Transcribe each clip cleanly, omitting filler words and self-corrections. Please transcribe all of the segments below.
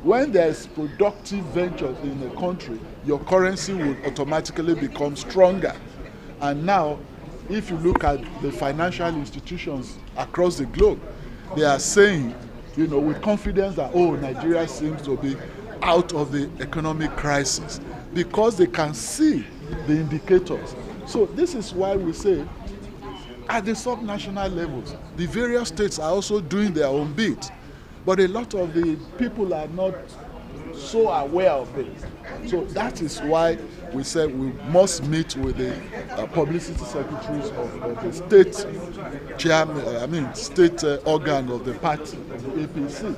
when there's productive ventures in a country, your currency will automatically become stronger. And now, if you look at the financial institutions across the globe, they are saying, with confidence that, Nigeria seems to be out of the economic crisis, because they can see the indicators. So this is why we say, at the subnational levels, the various states are also doing their own bit. But a lot of the people are not so aware of it. So that is why we said we must meet with the publicity secretaries of the state chairman, state organ of the party, of the APC,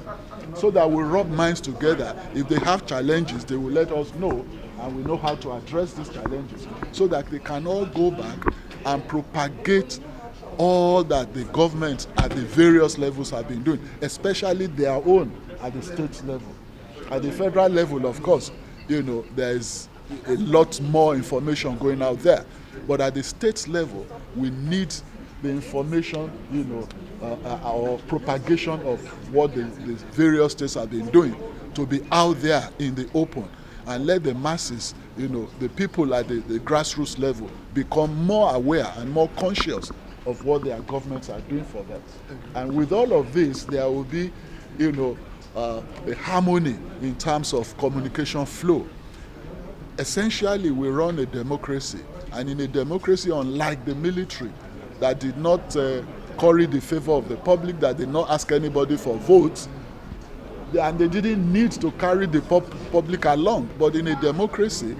so that we rub minds together. If they have challenges, they will let us know, and we know how to address these challenges, so that they can all go back and propagate all that the government at the various levels have been doing, especially their own at the state level. At the federal level, of course, there is a lot more information going out there. But at the state level, we need the information, or propagation of what the various states have been doing to be out there in the open, and let the masses, the people at the grassroots level, become more aware and more conscious of what their governments are doing for them. And with all of this, there will be, a harmony in terms of communication flow. Essentially, we run a democracy, and in a democracy, unlike the military, that did not curry the favor of the public, that did not ask anybody for votes, and they didn't need to carry the public along. But in a democracy,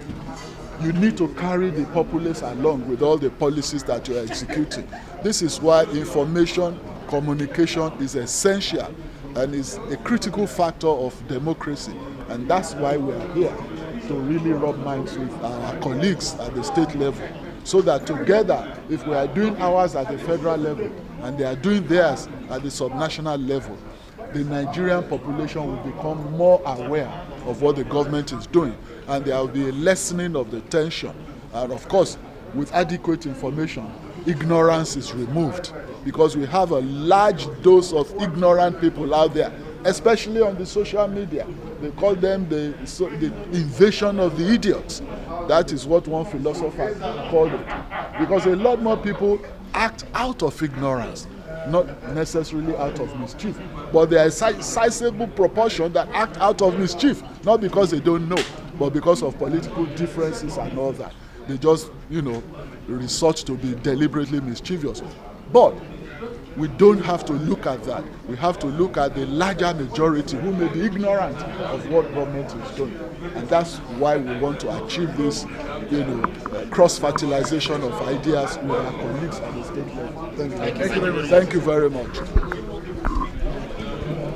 you need to carry the populace along with all the policies that you're executing. This is why information communication is essential and is a critical factor of democracy. And that's why we are here, to really rub minds with our colleagues at the state level, so that together, if we are doing ours at the federal level and they are doing theirs at the subnational level, the Nigerian population will become more aware of what the government is doing, and there will be a lessening of the tension. And of course, with adequate information, ignorance is removed, because we have a large dose of ignorant people out there, especially on the social media. They call them the invasion of the idiots. That is what one philosopher called it. Because a lot more people act out of ignorance, not necessarily out of mischief. But there is a sizable proportion that act out of mischief, not because they don't know, but because of political differences and all that. They just, resort to be deliberately mischievous. But we don't have to look at that. We have to look at the larger majority who may be ignorant of what government is doing. And that's why we want to achieve this, cross-fertilization of ideas with our colleagues at the state level. Thank you very much.